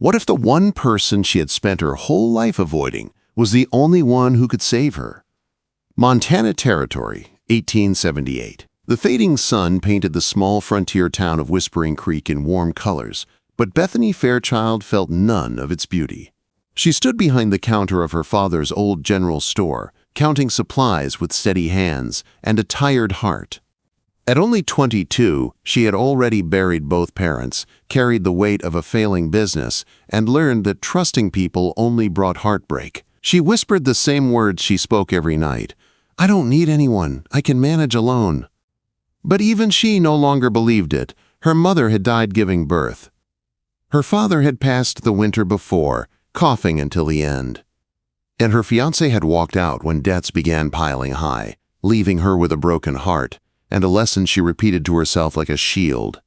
What if the one person she had spent her whole life avoiding was the only one who could save her? Montana Territory, 1878. The fading sun painted the small frontier town of Whispering Creek in warm colors, but Bethany Fairchild felt none of its beauty. She stood behind the counter of her father's old general store, counting supplies with steady hands and a tired heart. At only 22, she had already buried both parents, carried the weight of a failing business, and learned that trusting people only brought heartbreak. She whispered the same words she spoke every night. "I don't need anyone. I can manage alone." But even she no longer believed it. Her mother had died giving birth. Her father had passed the winter before, coughing until the end. And her fiancé had walked out when debts began piling high, leaving her with a broken heart, and a lesson she repeated to herself like a shield.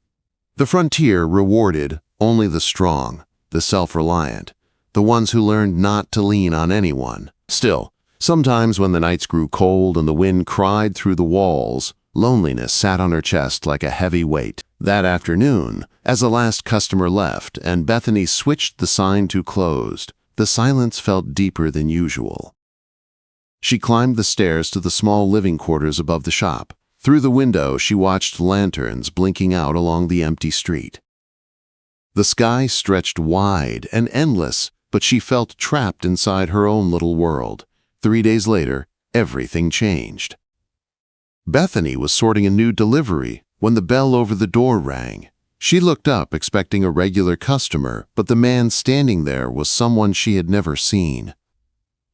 The frontier rewarded only the strong, the self-reliant, the ones who learned not to lean on anyone. Still, sometimes when the nights grew cold and the wind cried through the walls, loneliness sat on her chest like a heavy weight. That afternoon, as the last customer left and Bethany switched the sign to closed, the silence felt deeper than usual. She climbed the stairs to the small living quarters above the shop. Through the window, she watched lanterns blinking out along the empty street. The sky stretched wide and endless, but she felt trapped inside her own little world. 3 days later, everything changed. Bethany was sorting a new delivery when the bell over the door rang. She looked up expecting a regular customer, but the man standing there was someone she had never seen.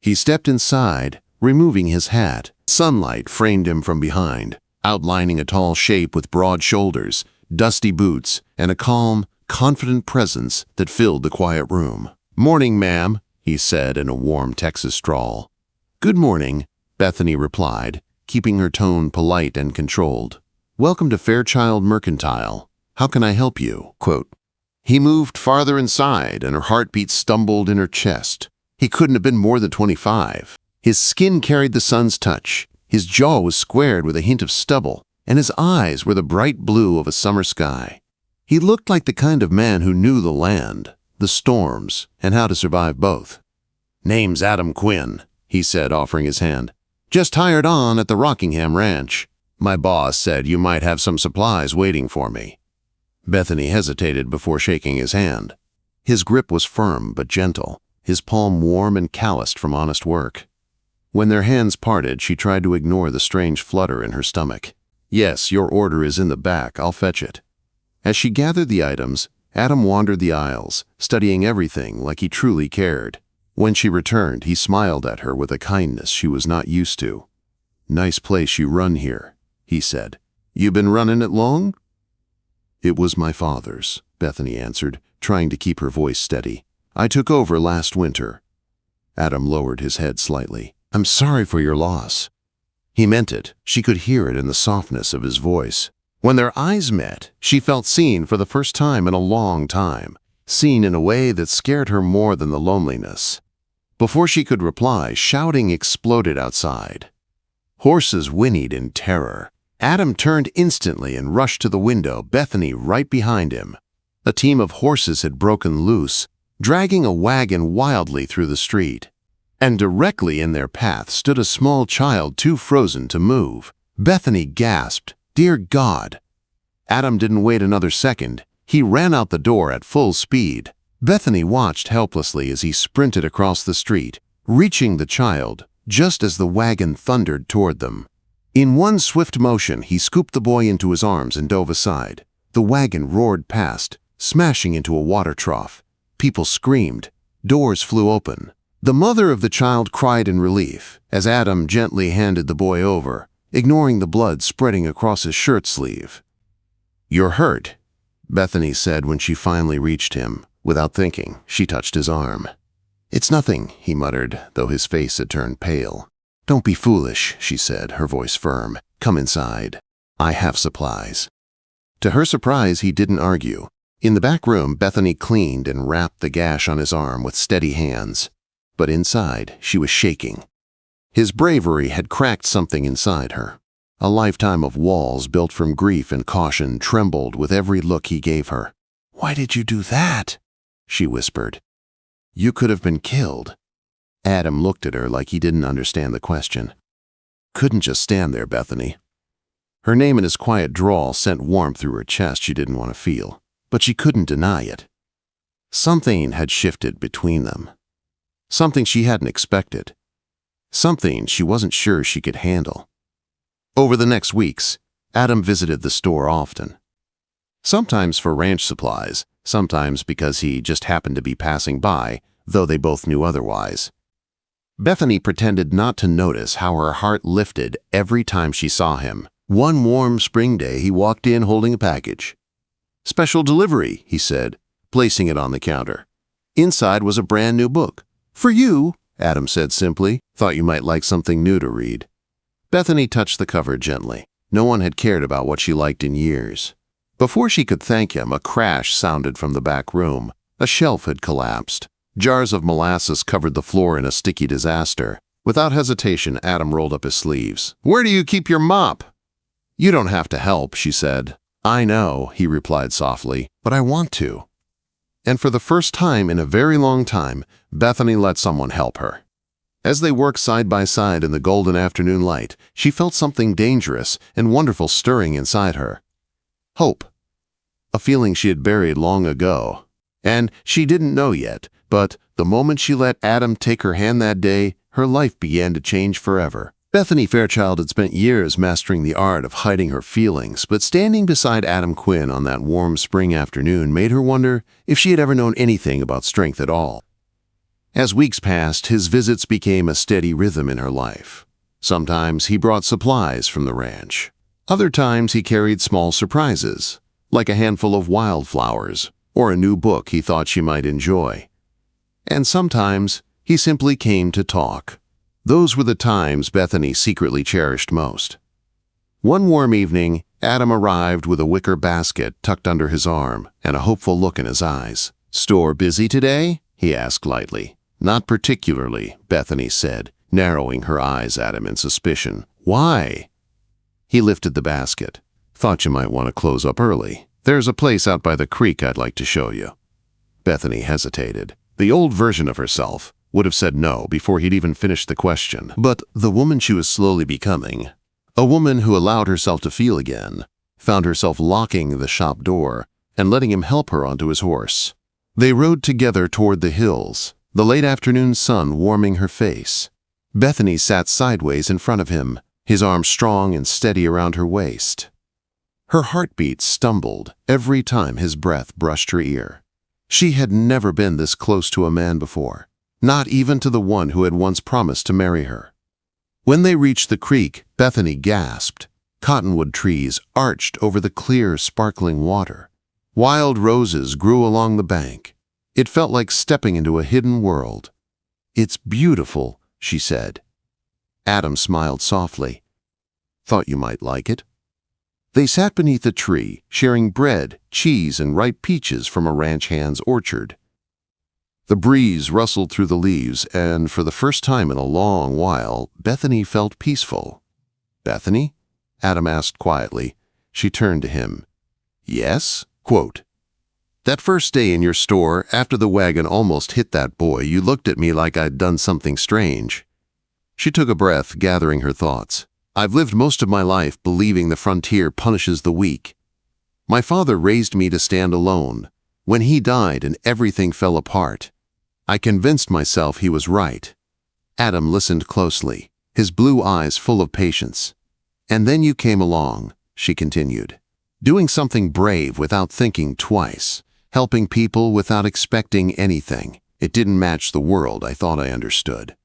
He stepped inside, removing his hat. Sunlight framed him from behind, outlining a tall shape with broad shoulders, dusty boots, and a calm, confident presence that filled the quiet room. "Morning, ma'am," he said in a warm Texas drawl. "Good morning," Bethany replied, keeping her tone polite and controlled. "Welcome to Fairchild Mercantile. How can I help you?" Quote. He moved farther inside, and her heartbeat stumbled in her chest. He couldn't have been more than 25. His skin carried the sun's touch. His jaw was squared with a hint of stubble, and his eyes were the bright blue of a summer sky. He looked like the kind of man who knew the land, the storms, and how to survive both. "Name's Adam Quinn," he said, offering his hand. "Just hired on at the Rockingham Ranch. My boss said you might have some supplies waiting for me." Bethany hesitated before shaking his hand. His grip was firm but gentle, his palm warm and calloused from honest work. When their hands parted, she tried to ignore the strange flutter in her stomach. "Yes, your order is in the back. I'll fetch it." As she gathered the items, Adam wandered the aisles, studying everything like he truly cared. When she returned, he smiled at her with a kindness she was not used to. "Nice place you run here," he said. "You been running it long?" "It was my father's," Bethany answered, trying to keep her voice steady. "I took over last winter." Adam lowered his head slightly. "I'm sorry for your loss." He meant it. She could hear it in the softness of his voice. When their eyes met, she felt seen for the first time in a long time, seen in a way that scared her more than the loneliness. Before she could reply, shouting exploded outside. Horses whinnied in terror. Adam turned instantly and rushed to the window, Bethany right behind him. A team of horses had broken loose, dragging a wagon wildly through the street. And directly in their path stood a small child too frozen to move. Bethany gasped, "Dear God!" Adam didn't wait another second. He ran out the door at full speed. Bethany watched helplessly as he sprinted across the street, reaching the child just as the wagon thundered toward them. In one swift motion, he scooped the boy into his arms and dove aside. The wagon roared past, smashing into a water trough. People screamed. Doors flew open. The mother of the child cried in relief as Adam gently handed the boy over, ignoring the blood spreading across his shirt sleeve. "You're hurt," Bethany said when she finally reached him. Without thinking, she touched his arm. "It's nothing," he muttered, though his face had turned pale. "Don't be foolish," she said, her voice firm. "Come inside. I have supplies." To her surprise, he didn't argue. In the back room, Bethany cleaned and wrapped the gash on his arm with steady hands. But inside, she was shaking. His bravery had cracked something inside her. A lifetime of walls built from grief and caution trembled with every look he gave her. "Why did you do that?" she whispered. "You could have been killed." Adam looked at her like he didn't understand the question. "Couldn't just stand there, Bethany." Her name and his quiet drawl sent warmth through her chest she didn't want to feel, but she couldn't deny it. Something had shifted between them. Something she hadn't expected. Something she wasn't sure she could handle. Over the next weeks, Adam visited the store often. Sometimes for ranch supplies, sometimes because he just happened to be passing by, though they both knew otherwise. Bethany pretended not to notice how her heart lifted every time she saw him. One warm spring day, he walked in holding a package. "Special delivery," he said, placing it on the counter. Inside was a brand new book. "For you," Adam said simply. "Thought you might like something new to read." Bethany touched the cover gently. No one had cared about what she liked in years. Before she could thank him, a crash sounded from the back room. A shelf had collapsed. Jars of molasses covered the floor in a sticky disaster. Without hesitation, Adam rolled up his sleeves. "Where do you keep your mop?" "You don't have to help," she said. "I know," he replied softly, "but I want to." And for the first time in a very long time, Bethany let someone help her. As they worked side by side in the golden afternoon light, she felt something dangerous and wonderful stirring inside her. Hope. A feeling she had buried long ago. And she didn't know yet, but the moment she let Adam take her hand that day, her life began to change forever. Bethany Fairchild had spent years mastering the art of hiding her feelings, but standing beside Adam Quinn on that warm spring afternoon made her wonder if she had ever known anything about strength at all. As weeks passed, his visits became a steady rhythm in her life. Sometimes he brought supplies from the ranch. Other times he carried small surprises, like a handful of wildflowers or a new book he thought she might enjoy. And sometimes he simply came to talk. Those were the times Bethany secretly cherished most. One warm evening, Adam arrived with a wicker basket tucked under his arm and a hopeful look in his eyes. "Store busy today?" he asked lightly. "Not particularly," Bethany said, narrowing her eyes at him in suspicion. "Why?" He lifted the basket. "Thought you might want to close up early. There's a place out by the creek I'd like to show you." Bethany hesitated. The old version of herself would have said no before he'd even finished the question. But the woman she was slowly becoming, a woman who allowed herself to feel again, found herself locking the shop door and letting him help her onto his horse. They rode together toward the hills, the late afternoon sun warming her face. Bethany sat sideways in front of him, his arm strong and steady around her waist. Her heartbeat stumbled every time his breath brushed her ear. She had never been this close to a man before, not even to the one who had once promised to marry her. When they reached the creek, Bethany gasped. Cottonwood trees arched over the clear, sparkling water. Wild roses grew along the bank. It felt like stepping into a hidden world. "It's beautiful," she said. Adam smiled softly. "Thought you might like it." They sat beneath a tree, sharing bread, cheese, and ripe peaches from a ranch hand's orchard. The breeze rustled through the leaves, and for the first time in a long while, Bethany felt peaceful. "Bethany?" Adam asked quietly. She turned to him. "Yes?" Quote, "That first day in your store, after the wagon almost hit that boy, you looked at me like I'd done something strange." She took a breath, gathering her thoughts. "I've lived most of my life believing the frontier punishes the weak. My father raised me to stand alone. When he died and everything fell apart, I convinced myself he was right." Adam listened closely, his blue eyes full of patience. "And then you came along," she continued, "doing something brave without thinking twice, helping people without expecting anything. It didn't match the world I thought I understood."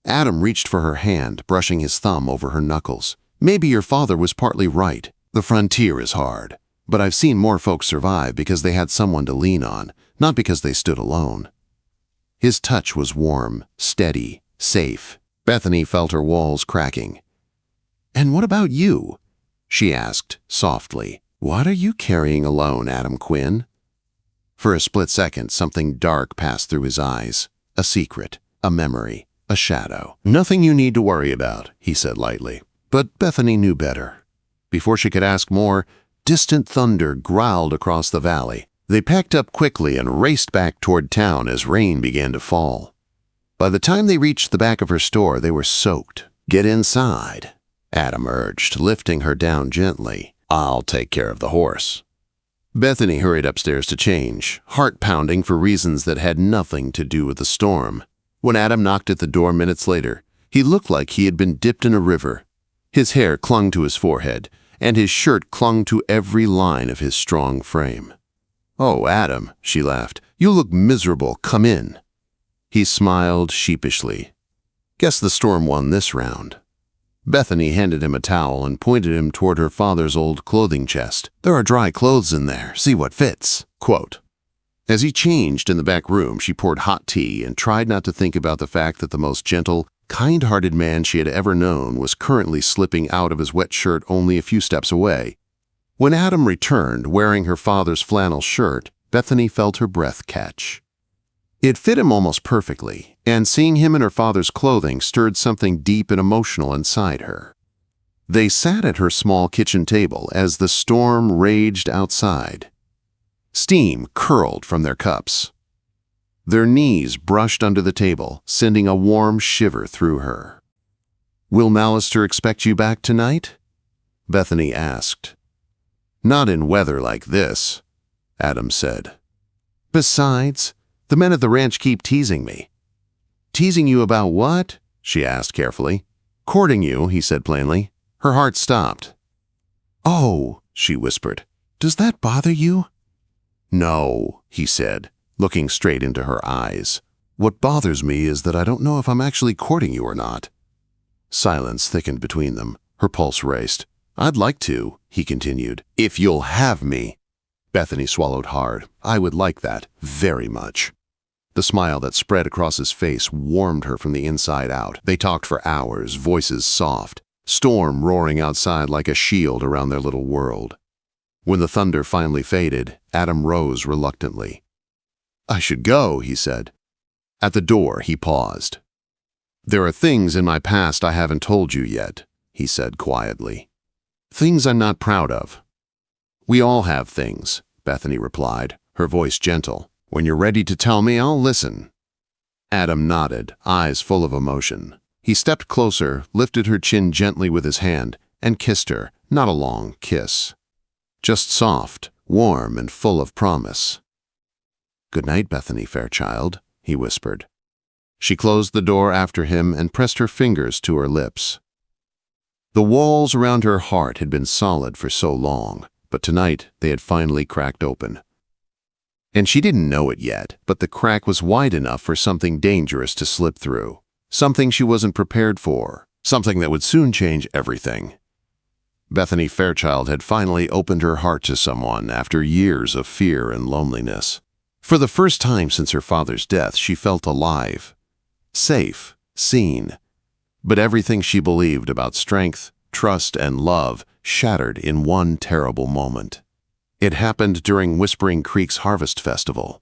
Adam reached for her hand, brushing his thumb over her knuckles. "Maybe your father was partly right. The frontier is hard. But I've seen more folks survive because they had someone to lean on, not because they stood alone." His touch was warm, steady, safe. Bethany felt her walls cracking. "And what about you?" she asked softly. "What are you carrying alone, Adam Quinn?" For a split second, something dark passed through his eyes. A secret, a memory, a shadow. "Nothing you need to worry about," he said lightly. But Bethany knew better. Before she could ask more, distant thunder growled across the valley. They packed up quickly and raced back toward town as rain began to fall. By the time they reached the back of her store, they were soaked. "Get inside," Adam urged, lifting her down gently. "I'll take care of the horse." Bethany hurried upstairs to change, heart pounding for reasons that had nothing to do with the storm. When Adam knocked at the door minutes later, he looked like he had been dipped in a river. His hair clung to his forehead, and his shirt clung to every line of his strong frame. "Oh, Adam," she laughed, "you look miserable. Come in." He smiled sheepishly. "Guess the storm won this round." Bethany handed him a towel and pointed him toward her father's old clothing chest. "There are dry clothes in there. See what fits." Quote. As he changed in the back room, she poured hot tea and tried not to think about the fact that the most gentle, kind-hearted man she had ever known was currently slipping out of his wet shirt only a few steps away. When Adam returned, wearing her father's flannel shirt, Bethany felt her breath catch. It fit him almost perfectly, and seeing him in her father's clothing stirred something deep and emotional inside her. They sat at her small kitchen table as the storm raged outside. Steam curled from their cups. Their knees brushed under the table, sending a warm shiver through her. "Will Mallister expect you back tonight?" Bethany asked. "Not in weather like this," Adam said. "Besides, the men at the ranch keep teasing me." "Teasing you about what?" she asked carefully. "Courting you," he said plainly. Her heart stopped. "Oh," she whispered, "does that bother you?" "No," he said, looking straight into her eyes. "What bothers me is that I don't know if I'm actually courting you or not." Silence thickened between them. Her pulse raced. "I'd like to," he continued, "if you'll have me." Bethany swallowed hard. "I would like that, very much." The smile that spread across his face warmed her from the inside out. They talked for hours, voices soft, storm roaring outside like a shield around their little world. When the thunder finally faded, Adam rose reluctantly. "I should go," he said. At the door, he paused. "There are things in my past I haven't told you yet," he said quietly. "Things I'm not proud of." "We all have things," Bethany replied, her voice gentle. "When you're ready to tell me, I'll listen." Adam nodded, eyes full of emotion. He stepped closer, lifted her chin gently with his hand, and kissed her, not a long kiss. Just soft, warm, and full of promise. "Good night, Bethany Fairchild," he whispered. She closed the door after him and pressed her fingers to her lips. The walls around her heart had been solid for so long, but tonight they had finally cracked open. And she didn't know it yet, but the crack was wide enough for something dangerous to slip through. Something she wasn't prepared for. Something that would soon change everything. Bethany Fairchild had finally opened her heart to someone after years of fear and loneliness. For the first time since her father's death, she felt alive. Safe, seen. But everything she believed about strength, trust, and love shattered in one terrible moment. It happened during Whispering Creek's Harvest Festival.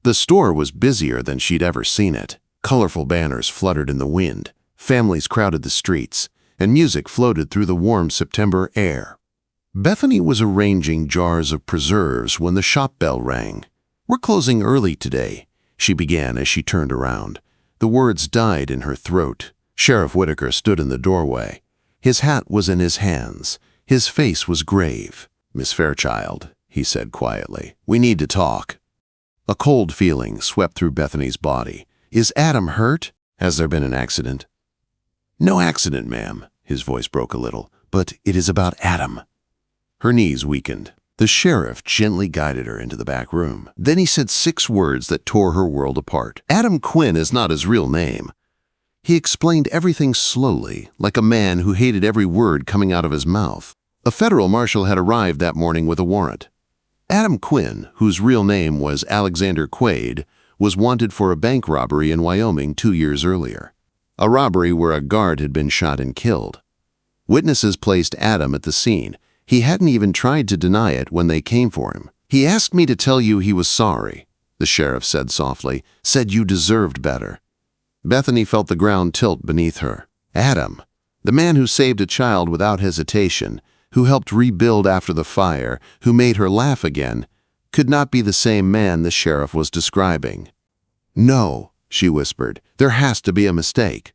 The store was busier than she'd ever seen it. Colorful banners fluttered in the wind, families crowded the streets, and music floated through the warm September air. Bethany was arranging jars of preserves when the shop bell rang. "We're closing early today," she began as she turned around. The words died in her throat. Sheriff Whitaker stood in the doorway. His hat was in his hands. His face was grave. "Miss Fairchild," he said quietly, "we need to talk." A cold feeling swept through Bethany's body. "Is Adam hurt? Has there been an accident?" "No accident, ma'am," his voice broke a little, "but it is about Adam." Her knees weakened. The sheriff gently guided her into the back room. Then he said 6 words that tore her world apart. "Adam Quinn is not his real name." He explained everything slowly, like a man who hated every word coming out of his mouth. A federal marshal had arrived that morning with a warrant. Adam Quinn, whose real name was Alexander Quaid, was wanted for a bank robbery in Wyoming 2 years earlier. A robbery where a guard had been shot and killed. Witnesses placed Adam at the scene. He hadn't even tried to deny it when they came for him. "He asked me to tell you he was sorry," the sheriff said softly, "said you deserved better." Bethany felt the ground tilt beneath her. Adam, the man who saved a child without hesitation, who helped rebuild after the fire, who made her laugh again, could not be the same man the sheriff was describing. "No," she whispered, "there has to be a mistake."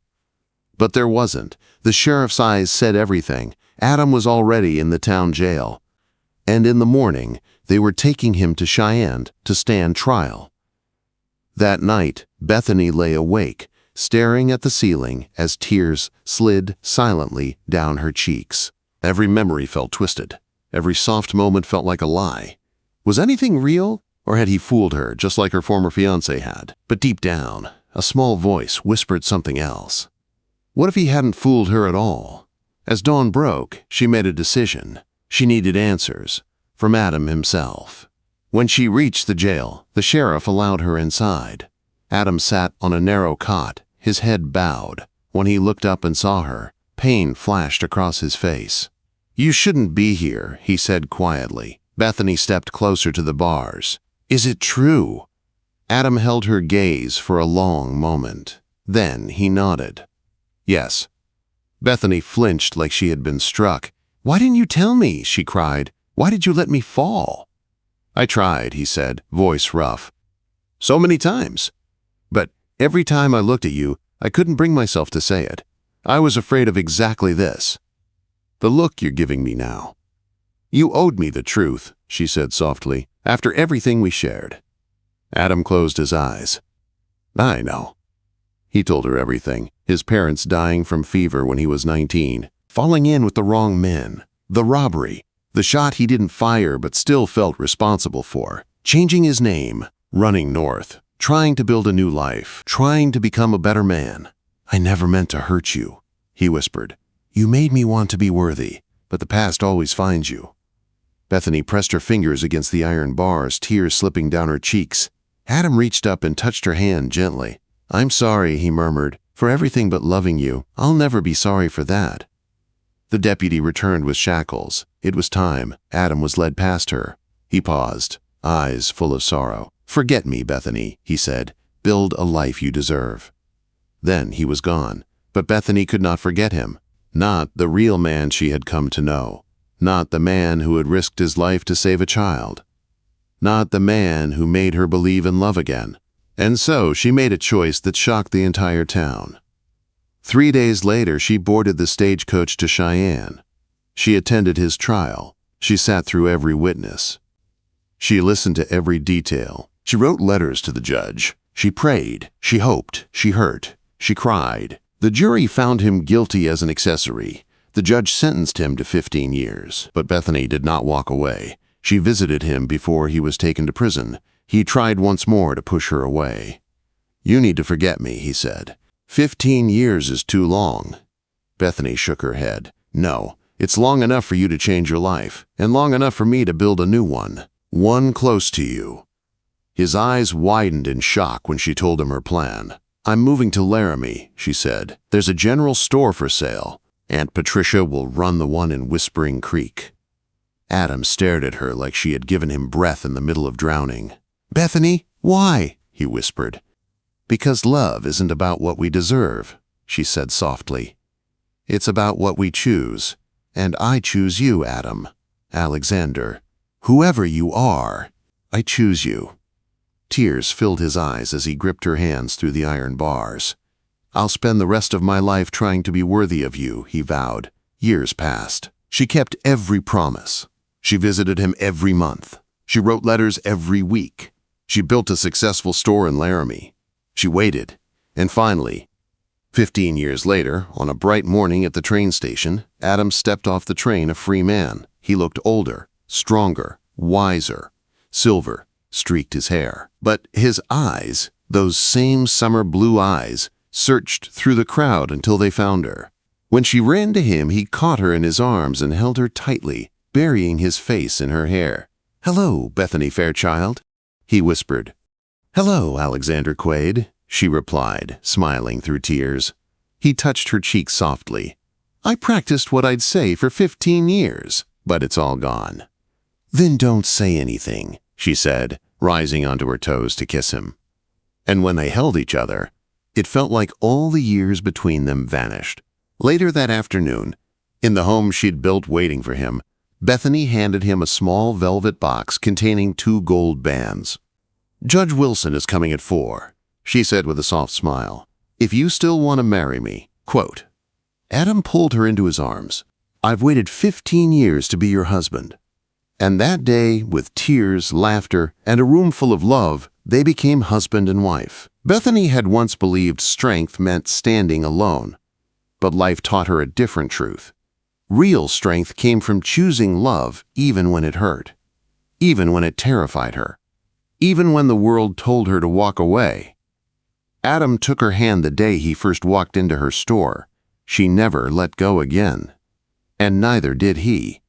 But there wasn't. The sheriff's eyes said everything. Adam was already in the town jail. And in the morning, they were taking him to Cheyenne to stand trial. That night, Bethany lay awake, staring at the ceiling as tears slid silently down her cheeks. Every memory felt twisted. Every soft moment felt like a lie. Was anything real, or had he fooled her just like her former fiancé had? But deep down, a small voice whispered something else. What if he hadn't fooled her at all? As dawn broke, she made a decision. She needed answers from Adam himself. When she reached the jail, the sheriff allowed her inside. Adam sat on a narrow cot, his head bowed. When he looked up and saw her, pain flashed across his face. "You shouldn't be here," he said quietly. Bethany stepped closer to the bars. "Is it true?" Adam held her gaze for a long moment. Then he nodded. "Yes." Bethany flinched like she had been struck. "Why didn't you tell me?" she cried. "Why did you let me fall?" "I tried," he said, voice rough. "So many times. But every time I looked at you, I couldn't bring myself to say it. I was afraid of exactly this. The look you're giving me now." "You owed me the truth," she said softly, "after everything we shared." Adam closed his eyes. "I know." He told her everything. His parents dying from fever when he was 19, falling in with the wrong men, the robbery, the shot he didn't fire but still felt responsible for, changing his name, running north, trying to build a new life, trying to become a better man. "I never meant to hurt you," he whispered. "You made me want to be worthy, but the past always finds you." Bethany pressed her fingers against the iron bars, tears slipping down her cheeks. Adam reached up and touched her hand gently. "I'm sorry," he murmured, "for everything but loving you. I'll never be sorry for that." The deputy returned with shackles. It was time. Adam was led past her. He paused, eyes full of sorrow. "Forget me, Bethany," he said. "Build a life you deserve." Then he was gone. But Bethany could not forget him. Not the real man she had come to know. Not the man who had risked his life to save a child. Not the man who made her believe in love again. And so she made a choice that shocked the entire town. 3 days later, she boarded the stagecoach to Cheyenne. She attended his trial. She sat through every witness. She listened to every detail. She wrote letters to the judge. She prayed. She hoped. She hurt. She cried. The jury found him guilty as an accessory. The judge sentenced him to 15 years. But Bethany did not walk away. She visited him before he was taken to prison. He tried once more to push her away. "You need to forget me," he said. 15 years is too long." Bethany shook her head. "No, it's long enough for you to change your life, and long enough for me to build a new one. One close to you." His eyes widened in shock when she told him her plan. "I'm moving to Laramie," she said. "There's a general store for sale. Aunt Patricia will run the one in Whispering Creek." Adam stared at her like she had given him breath in the middle of drowning. "Bethany, why?" he whispered. "Because love isn't about what we deserve," she said softly. "It's about what we choose. And I choose you, Adam. Alexander. Whoever you are, I choose you." Tears filled his eyes as he gripped her hands through the iron bars. "I'll spend the rest of my life trying to be worthy of you," he vowed. Years passed. She kept every promise. She visited him every month. She wrote letters every week. She built a successful store in Laramie. She waited. And finally, 15 years later, on a bright morning at the train station, Adam stepped off the train a free man. He looked older, stronger, wiser. Silver streaked his hair. But his eyes, those same summer blue eyes, searched through the crowd until they found her. When she ran to him, he caught her in his arms and held her tightly, burying his face in her hair. "Hello, Bethany Fairchild," he whispered. "Hello, Alexander Quaid," she replied, smiling through tears. He touched her cheek softly. "I practiced what I'd say for 15 years, but it's all gone." "Then don't say anything," she said, rising onto her toes to kiss him. And when they held each other, it felt like all the years between them vanished. Later that afternoon, in the home she'd built waiting for him, Bethany handed him a small velvet box containing 2 gold bands. "Judge Wilson is coming at 4, she said with a soft smile. "If you still want to marry me." Quote. Adam pulled her into his arms. "I've waited 15 years to be your husband." And that day, with tears, laughter, and a room full of love, they became husband and wife. Bethany had once believed strength meant standing alone. But life taught her a different truth. Real strength came from choosing love even when it hurt, even when it terrified her, even when the world told her to walk away. Adam took her hand the day he first walked into her store. She never let go again. And neither did he.